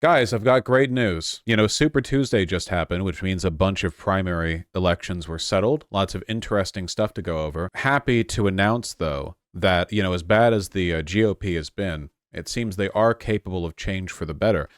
Guys, I've got great news. Super Tuesday just happened, which means a bunch of primary elections were settled. Lots of interesting stuff to go over. Happy to announce, though, that, as bad as the GOP has been, it seems they are capable of change for the better.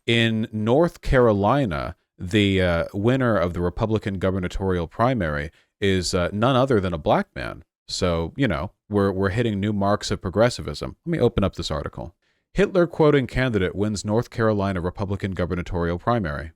In North Carolina, the winner of the Republican gubernatorial primary is none other than a black man. So, we're hitting new marks of progressivism. Let me open up this article. Hitler quoting candidate wins North Carolina Republican gubernatorial primary.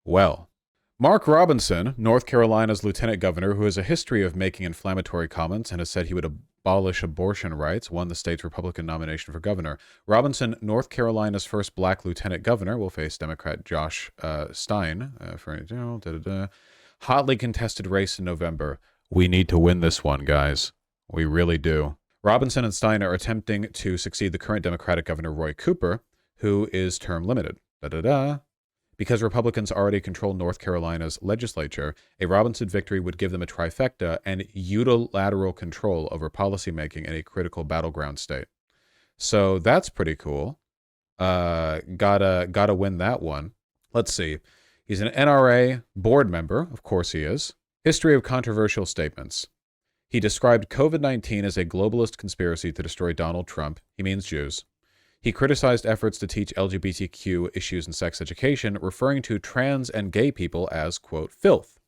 Well, Mark Robinson, North Carolina's lieutenant governor who has a history of making inflammatory comments and has said he would abolish abortion rights, won the state's Republican nomination for governor. Robinson, North Carolina's first black lieutenant governor, will face Democrat Josh Stein for hotly contested race in November. We need to win this one, guys. We really do. Robinson and Stein are attempting to succeed the current Democratic Governor Roy Cooper, who is term limited. Because Republicans already control North Carolina's legislature, a Robinson victory would give them a trifecta and unilateral control over policymaking in a critical battleground state. So that's pretty cool. Gotta win that one. Let's see. He's an NRA board member. Of course he is. History of controversial statements. He described COVID-19 as a globalist conspiracy to destroy Donald Trump. He means Jews. He criticized efforts to teach LGBTQ issues in sex education, referring to trans and gay people as, quote, filth.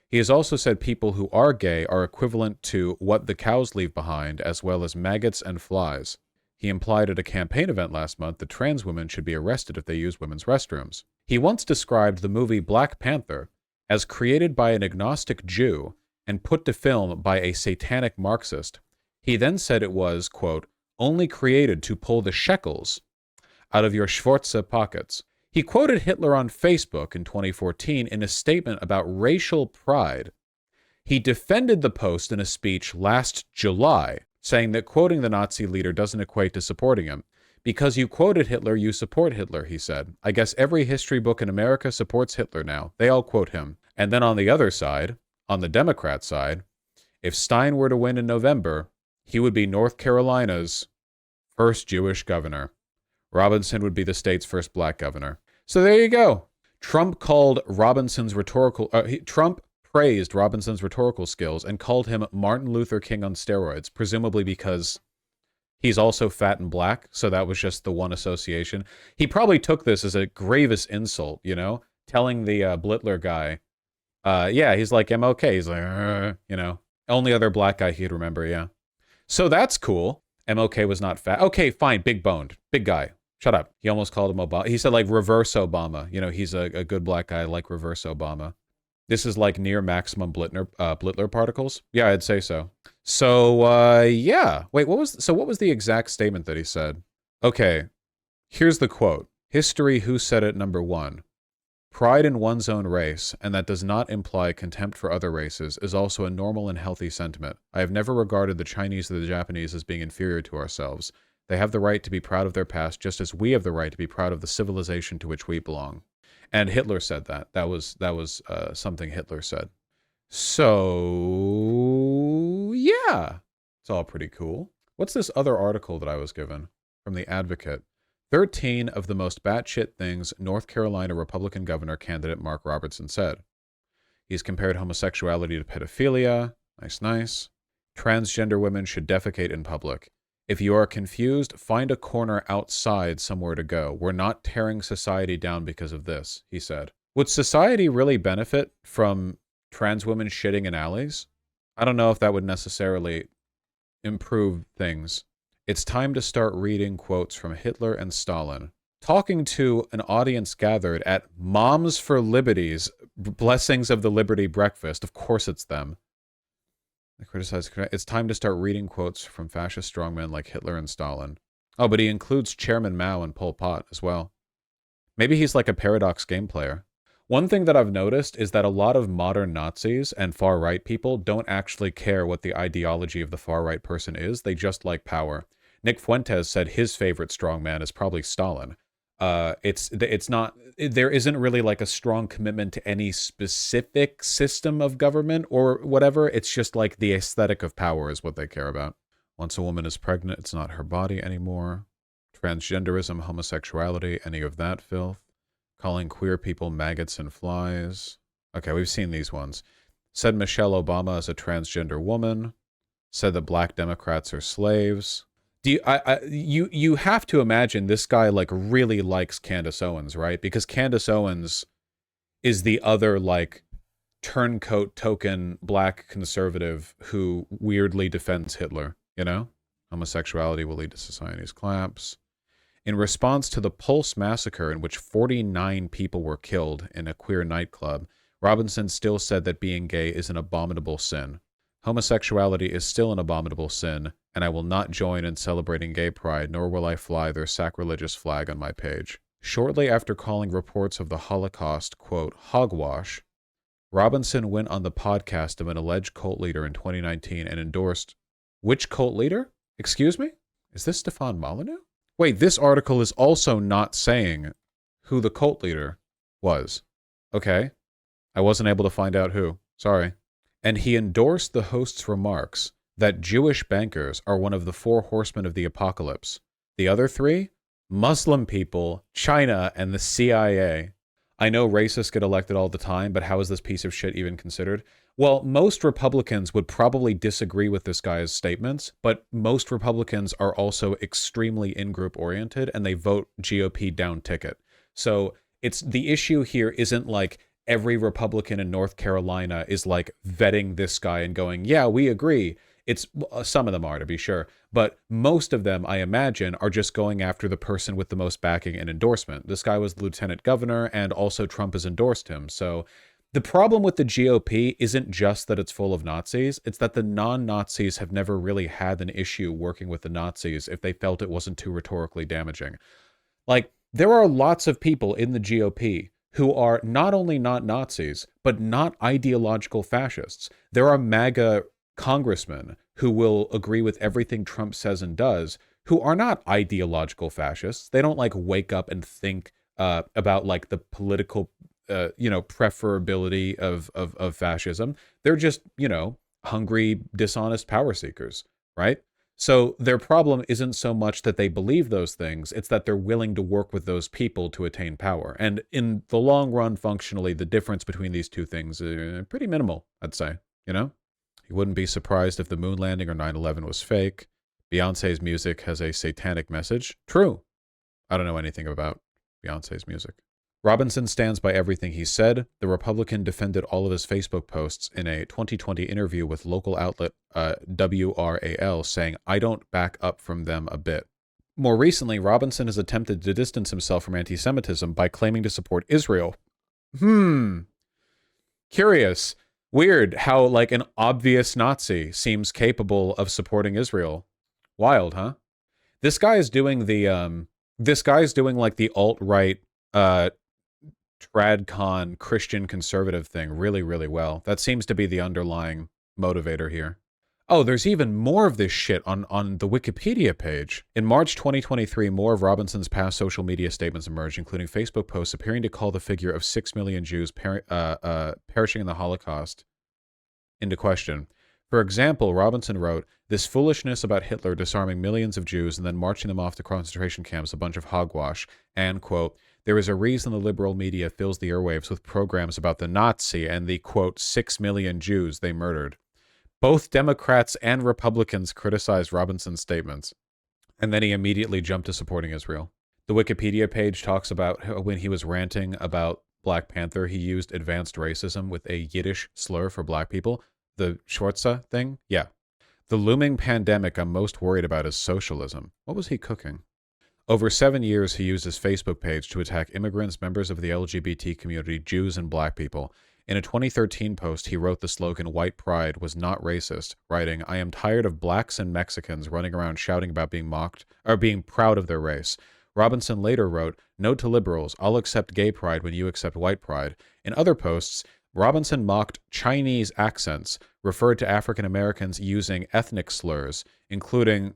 He has also said people who are gay are equivalent to what the cows leave behind, as well as maggots and flies. He implied at a campaign event last month that trans women should be arrested if they use women's restrooms. He once described the movie Black Panther as created by an agnostic Jew and put to film by a satanic Marxist. He then said it was, quote, only created to pull the shekels out of your Schwarze pockets. He quoted Hitler on Facebook in 2014 in a statement about racial pride. He defended the post in a speech last July, saying that quoting the Nazi leader doesn't equate to supporting him. Because you quoted Hitler, you support Hitler, he said. I guess every history book in America supports Hitler now. They all quote him. And then on the other side, on the Democrat side, if Stein were to win in November, he would be North Carolina's first Jewish governor. Robinson would be the state's first black governor. So there you go. Trump praised Robinson's rhetorical skills and called him Martin Luther King on steroids, presumably because he's also fat and black, so that was just the one association. He probably took this as a gravest insult, telling the Blitler guy, he's like MLK. He's like, only other black guy he'd remember, yeah. So that's cool. MLK was not fat. Okay, fine, big boned, big guy. Shut up. He almost called him Obama. He said like reverse Obama. He's a good black guy like reverse Obama. This is like near maximum Blitler particles. Yeah, I'd say so. So, yeah. Wait, what was the exact statement that he said? Okay, here's the quote. History, who said it, number 1. Pride in one's own race, and that does not imply contempt for other races, is also a normal and healthy sentiment. I have never regarded the Chinese or the Japanese as being inferior to ourselves. They have the right to be proud of their past, just as we have the right to be proud of the civilization to which we belong. And Hitler said that. That was something Hitler said. So, yeah. It's all pretty cool. What's this other article that I was given from The Advocate? 13 of the most batshit things North Carolina Republican governor candidate Mark Robertson said. He's compared homosexuality to pedophilia. Nice. Transgender women should defecate in public. If you are confused, find a corner outside somewhere to go. We're not tearing society down because of this, he said. Would society really benefit from trans women shitting in alleys? I don't know if that would necessarily improve things. It's time to start reading quotes from Hitler and Stalin. Talking to an audience gathered at Moms for Liberty's Blessings of the Liberty Breakfast. Of course it's them. They criticize. It's time to start reading quotes from fascist strongmen like Hitler and Stalin. Oh, but he includes Chairman Mao and Pol Pot as well. Maybe he's like a Paradox game player. One thing that I've noticed is that a lot of modern Nazis and far-right people don't actually care what the ideology of the far-right person is. They just like power. Nick Fuentes said his favorite strongman is probably Stalin. It's not, there isn't really like a strong commitment to any specific system of government or whatever. It's just like the aesthetic of power is what they care about. Once a woman is pregnant, it's not her body anymore. Transgenderism, homosexuality, any of that filth. calling queer people maggots and flies. Okay, we've seen these ones. Said Michelle Obama is a transgender woman. Said that black Democrats are slaves. You have to imagine this guy like really likes Candace Owens, right? Because Candace Owens is the other like turncoat token black conservative who weirdly defends Hitler, you know? Homosexuality will lead to society's collapse. In response to the Pulse massacre, in which 49 people were killed in a queer nightclub, Robinson still said that being gay is an abominable sin. Homosexuality is still an abominable sin, and I will not join in celebrating gay pride, nor will I fly their sacrilegious flag on my page. Shortly after calling reports of the Holocaust, quote, hogwash, Robinson went on the podcast of an alleged cult leader in 2019 and endorsed... Which cult leader? Excuse me? Is this Stefan Molyneux? Wait, this article is also not saying who the cult leader was. Okay. I wasn't able to find out who. Sorry. And he endorsed the host's remarks that Jewish bankers are one of the 4 horsemen of the apocalypse. The other 3? Muslim people, China, and the CIA. I know racists get elected all the time, but how is this piece of shit even considered? Well, most Republicans would probably disagree with this guy's statements, but most Republicans are also extremely in-group oriented, and they vote GOP down ticket. So it's the issue here isn't like every Republican in North Carolina is like vetting this guy and going, yeah, we agree. It's some of them are, to be sure, but most of them, I imagine, are just going after the person with the most backing and endorsement. This guy was the lieutenant governor, and also Trump has endorsed him. So the problem with the GOP isn't just that it's full of Nazis. It's that the non-Nazis have never really had an issue working with the Nazis if they felt it wasn't too rhetorically damaging. Like, there are lots of people in the GOP who are not only not Nazis, but not ideological fascists. There are MAGA congressmen who will agree with everything Trump says and does, who are not ideological fascists. They don't like wake up and think about like the political, preferability of fascism. They're just, hungry, dishonest power seekers, right? So their problem isn't so much that they believe those things, it's that they're willing to work with those people to attain power. And in the long run, functionally, the difference between these two things is pretty minimal, I'd say, You wouldn't be surprised if the moon landing or 9/11 was fake. Beyonce's music has a satanic message. True. I don't know anything about Beyonce's music. Robinson stands by everything he said. The Republican defended all of his Facebook posts in a 2020 interview with local outlet WRAL, saying, I don't back up from them a bit. More recently, Robinson has attempted to distance himself from anti-Semitism by claiming to support Israel. Curious. Weird how, like, an obvious Nazi seems capable of supporting Israel. Wild, huh? This guy is doing the, like, the alt-right, tradcon Christian conservative thing really, really well. That seems to be the underlying motivator here. Oh, there's even more of this shit on the Wikipedia page. In March 2023, more of Robinson's past social media statements emerged, including Facebook posts appearing to call the figure of 6 million Jews perishing in the Holocaust into question. For example, Robinson wrote, this foolishness about Hitler disarming millions of Jews and then marching them off to concentration camps, a bunch of hogwash, and, quote, there is a reason the liberal media fills the airwaves with programs about the Nazi and the, quote, 6 million Jews they murdered. Both Democrats and Republicans criticized Robinson's statements, and then he immediately jumped to supporting Israel. The Wikipedia page talks about when he was ranting about Black Panther, he used advanced racism with a Yiddish slur for black people. The Schwarze thing? Yeah. The looming pandemic I'm most worried about is socialism. What was he cooking? Over 7 years, he used his Facebook page to attack immigrants, members of the LGBT community, Jews, and black people. In a 2013 post, he wrote the slogan, white pride was not racist, writing, I am tired of blacks and Mexicans running around shouting about being mocked, or being proud of their race. Robinson later wrote, note to liberals, I'll accept gay pride when you accept white pride. In other posts, Robinson mocked Chinese accents, referred to African Americans using ethnic slurs, including,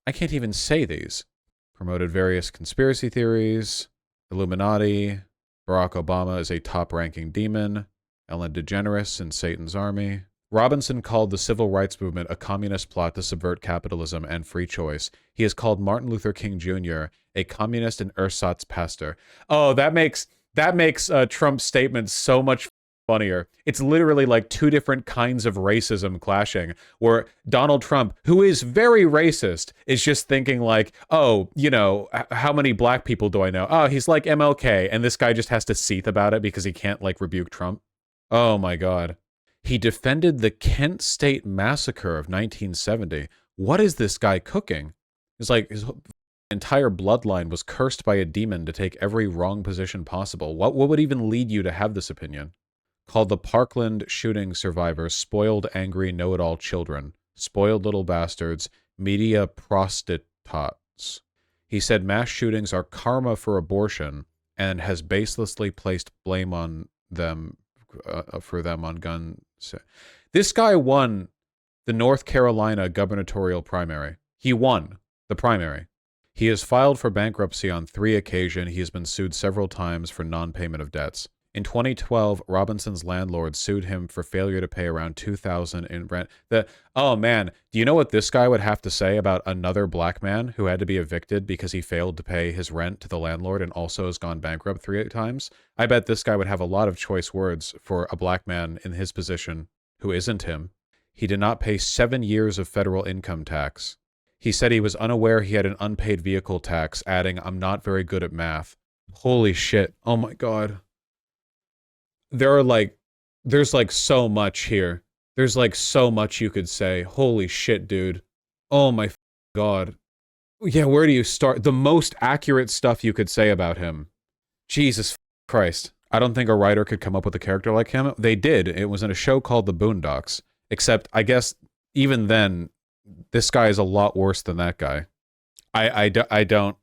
I can't even say these, promoted various conspiracy theories, Illuminati, Barack Obama is a top-ranking demon, Ellen DeGeneres in Satan's army. Robinson called the civil rights movement a communist plot to subvert capitalism and free choice. He has called Martin Luther King Jr. a communist and Ersatz Oh, that makes Trump's statements so much funnier. It's literally like two different kinds of racism clashing, where Donald Trump, who is very racist, is just thinking like, oh, how many black people do I know? Oh, he's like MLK, and this guy just has to seethe about it because he can't like rebuke Trump. Oh my God. He defended the Kent State Massacre of 1970. What is this guy cooking? It's like his entire bloodline was cursed by a demon to take every wrong position possible. What would even lead you to have this opinion? Called the Parkland shooting survivors spoiled, angry, know-it-all children, spoiled little bastards, media prostitutes. He said mass shootings are karma for abortion and has baselessly placed blame on them for them on gun. This guy won the North Carolina gubernatorial primary. He won the primary. He has filed for bankruptcy on 3 occasions. He has been sued several times for non-payment of debts. In 2012, Robinson's landlord sued him for failure to pay around $2,000 in rent. Oh man, do you know what this guy would have to say about another black man who had to be evicted because he failed to pay his rent to the landlord and also has gone bankrupt 3 times? I bet this guy would have a lot of choice words for a black man in his position who isn't him. He did not pay 7 years of federal income tax. He said he was unaware he had an unpaid vehicle tax, adding, "I'm not very good at math." Holy shit. Oh my God. There's like so much here. There's like so much you could say. Holy shit, dude. Oh my God. Yeah, where do you start? The most accurate stuff you could say about him. Jesus Christ. I don't think a writer could come up with a character like him. They did. It was in a show called The Boondocks. Except, I guess, even then, this guy is a lot worse than that guy. I don't...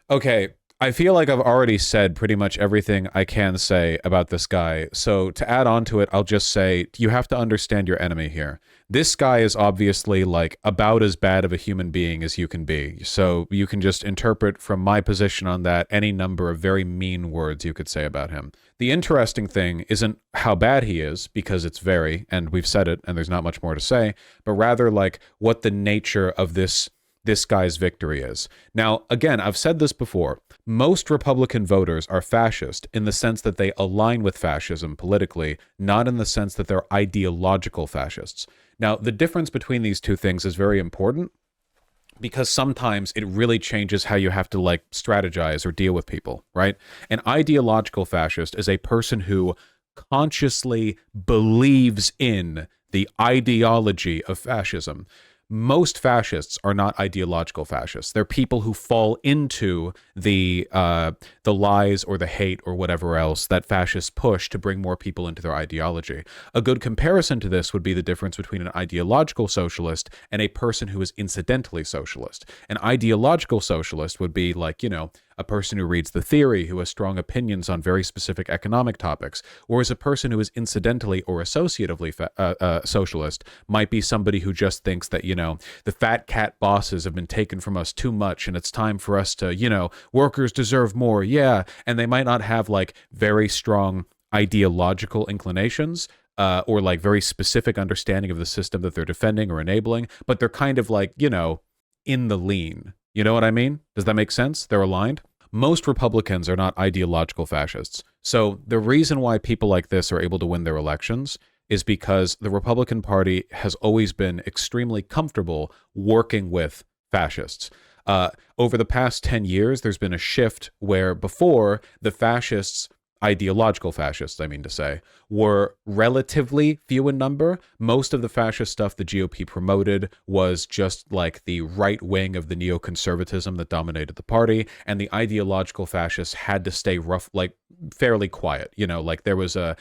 Okay, I feel like I've already said pretty much everything I can say about this guy, so to add on to it, I'll just say, you have to understand your enemy here. This guy is obviously, like, about as bad of a human being as you can be, so you can just interpret from my position on that any number of very mean words you could say about him. The interesting thing isn't how bad he is, because it's very, and we've said it, and there's not much more to say, but rather, like, what the nature of this guy's victory is. Now, again, I've said this before. Most Republican voters are fascist in the sense that they align with fascism politically, not in the sense that they're ideological fascists. Now, the difference between these two things is very important because sometimes it really changes how you have to, like, strategize or deal with people, right? An ideological fascist is a person who consciously believes in the ideology of fascism. Most fascists are not ideological fascists. They're people who fall into the lies or the hate or whatever else that fascists push to bring more people into their ideology. A good comparison to this would be the difference between an ideological socialist and a person who is incidentally socialist. An ideological socialist would be like, a person who reads the theory, who has strong opinions on very specific economic topics, whereas a person who is incidentally or associatively socialist might be somebody who just thinks that, the fat cat bosses have been taken from us too much and it's time for us to, workers deserve more, yeah, and they might not have, like, very strong ideological inclinations, or, like, very specific understanding of the system that they're defending or enabling, but they're kind of like, in the lean. You know what I mean? Does that make sense? They're aligned? Most Republicans are not ideological fascists. So the reason why people like this are able to win their elections is because the Republican Party has always been extremely comfortable working with fascists. Over the past 10 years, there's been a shift where before the fascists, ideological fascists, I mean to say, were relatively few in number. Most of the fascist stuff the GOP promoted was just like the right wing of the neoconservatism that dominated the party, and the ideological fascists had to stay fairly quiet. Like there were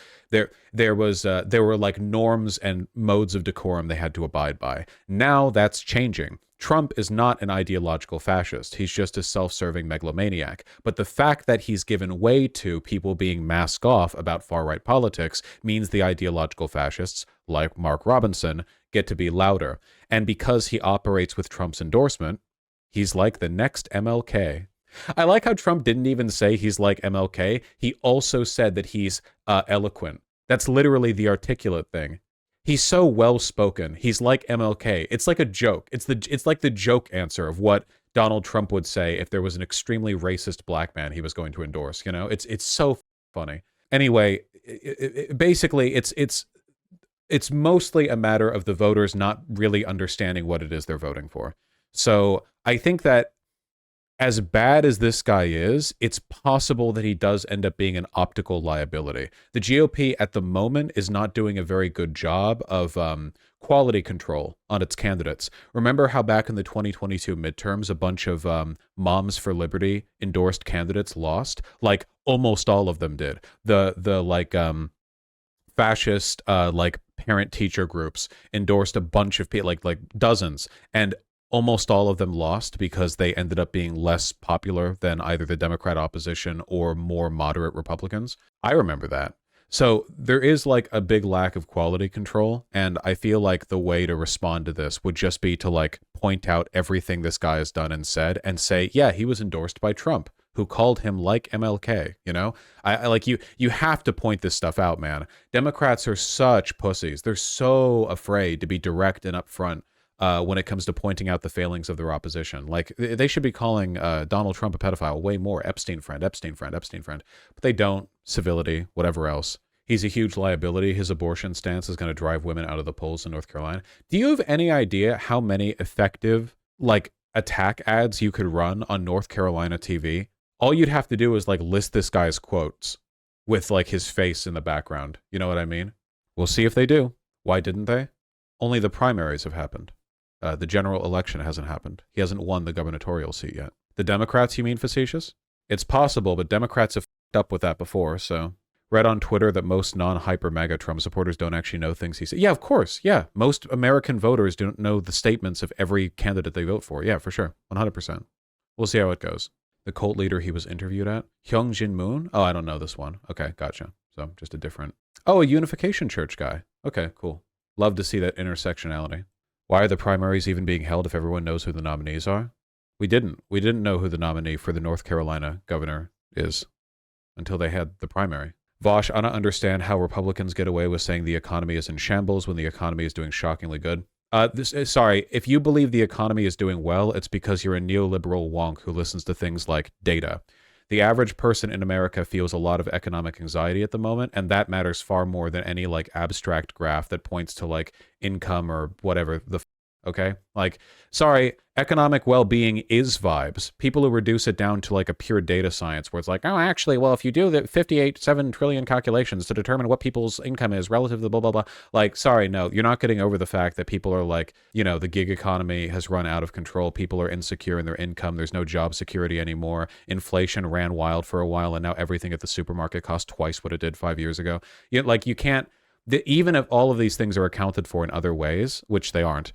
like norms and modes of decorum they had to abide by. Now that's changing. Trump is not an ideological fascist. He's just a self-serving megalomaniac. But the fact that he's given way to people being masked off about far-right politics means the ideological fascists, like Mark Robinson, get to be louder. And because he operates with Trump's endorsement, he's like the next MLK. I like how Trump didn't even say he's like MLK. He also said that he's eloquent. That's literally the articulate thing. He's so well spoken. He's like MLK. It's like a joke. It's like the joke answer of what Donald Trump would say if there was an extremely racist black man he was going to endorse. You know, it's so funny. Anyway, basically, it's mostly a matter of the voters not really understanding what it is they're voting for. So I think that as bad as this guy is, it's possible that he does end up being an optical liability. The GOP at the moment is not doing a very good job of quality control on its candidates. Remember how back in the 2022 midterms, a bunch of Moms for Liberty endorsed candidates lost? Like almost all of them did. The like fascist like parent teacher groups endorsed a bunch of people, like dozens, and almost all of them lost because they ended up being less popular than either the Democrat opposition or more moderate Republicans. I remember that. So there is like a big lack of quality control, and I feel like the way to respond to this would just be to like point out everything this guy has done and said and say, yeah, he was endorsed by Trump, who called him like MLK, you know? I like you have to point this stuff out, man. Democrats are such pussies. They're so afraid to be direct and upfront when it comes to pointing out the failings of their opposition. Like, they should be calling Donald Trump a pedophile way more. Epstein friend, Epstein friend, Epstein friend. But they don't. Civility, whatever else. He's a huge liability. His abortion stance is going to drive women out of the polls in North Carolina. Do you have any idea how many effective, like, attack ads you could run on North Carolina TV? All you'd have to do is, like, list this guy's quotes with, like, his face in the background. You know what I mean? We'll see if they do. Why didn't they? Only the primaries have happened. The general election hasn't happened. He hasn't won the gubernatorial seat yet. The Democrats, you mean facetious? It's possible, but Democrats have f***ed up with that before, so. Read on Twitter that most non-hyper MAGA Trump supporters don't actually know things he said. Yeah, of course, yeah. Most American voters don't know the statements of every candidate they vote for. Yeah, for sure. 100%. We'll see how it goes. The cult leader he was interviewed at? Hyung Jin Moon? Oh, I don't know this one. Okay, gotcha. So, just a different. Oh, a Unification Church guy. Okay, cool. Love to see that intersectionality. Why are the primaries even being held if everyone knows who the nominees are? We didn't. We didn't know who the nominee for the North Carolina governor is until they had the primary. Vosh, I don't understand how Republicans get away with saying the economy is in shambles when the economy is doing shockingly good. Sorry, if you believe the economy is doing well, it's because you're a neoliberal wonk who listens to things like data. The average person in America feels a lot of economic anxiety at the moment, and that matters far more than any like abstract graph that points to like income or whatever the okay? Like, sorry, economic well-being is vibes. People who reduce it down to like a pure data science where it's like, oh, actually, well, if you do the 7 trillion calculations to determine what people's income is relative to blah, blah, blah, like, sorry, no, you're not getting over the fact that people are like, you know, the gig economy has run out of control. People are insecure in their income. There's no job security anymore. Inflation ran wild for a while, and now everything at the supermarket costs twice what it did 5 years ago. Like, you can't, even if all of these things are accounted for in other ways, which they aren't,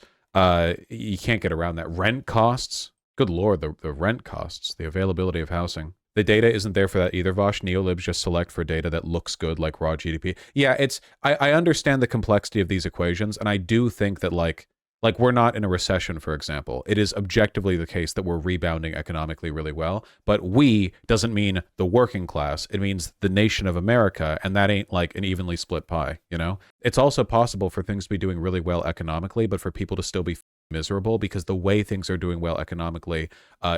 you can't get around that. Rent costs, good lord, the rent costs, the availability of housing. The data isn't there for that either, Vosh. Neolibs just select for data that looks good, like raw GDP. Yeah, I understand the complexity of these equations, and I do think that like we're not in a recession, for example. It is objectively the case that we're rebounding economically really well, but we doesn't mean the working class. It means the nation of America, and that ain't like an evenly split pie, you know? It's also possible for things to be doing really well economically, but for people to still be miserable, because the way things are doing well economically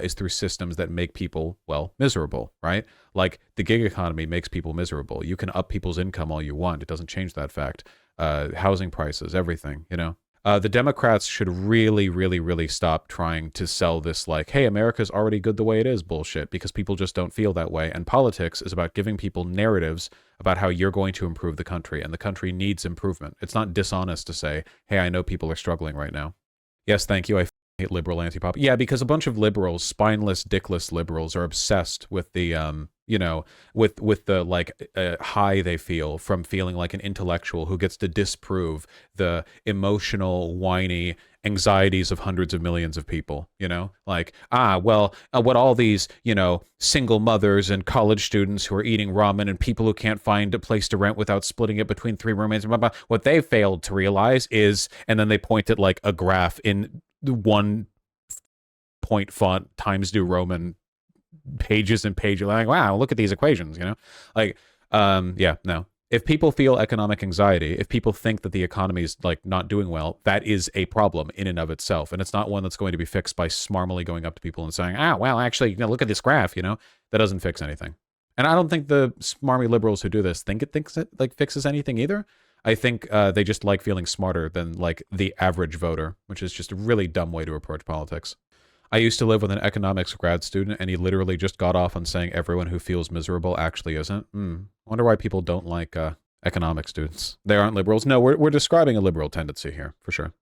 is through systems that make people, well, miserable, right? Like the gig economy makes people miserable. You can up people's income all you want. It doesn't change that fact. Housing prices, everything, you know? The Democrats should really, really, really stop trying to sell this like, hey, America's already good the way it is bullshit, because people just don't feel that way. And politics is about giving people narratives about how you're going to improve the country, and the country needs improvement. It's not dishonest to say, hey, I know people are struggling right now. Yes, thank you. I hate liberal anti-pop. Yeah, because a bunch of liberals, spineless, dickless liberals, are obsessed with the you know, with the like high they feel from feeling like an intellectual who gets to disprove the emotional, whiny anxieties of hundreds of millions of people, you know? Like, what all these, you know, single mothers and college students who are eating ramen and people who can't find a place to rent without splitting it between 3 roommates, blah, blah, what they failed to realize is, and then they point at like a graph in 1 point font, Times New Roman, pages and pages, like, wow, look at these equations, you know? Like, yeah, no. If people feel economic anxiety, if people think that the economy is like not doing well, that is a problem in and of itself. And it's not one that's going to be fixed by smarmily going up to people and saying, well, actually, look at this graph, that doesn't fix anything. And I don't think the smarmy liberals who do this think it fixes anything either. I think they just like feeling smarter than like the average voter, which is just a really dumb way to approach politics. I used to live with an economics grad student, and he literally just got off on saying everyone who feels miserable actually isn't. Wonder why people don't like economics students. They aren't liberals. No, we're describing a liberal tendency here, for sure.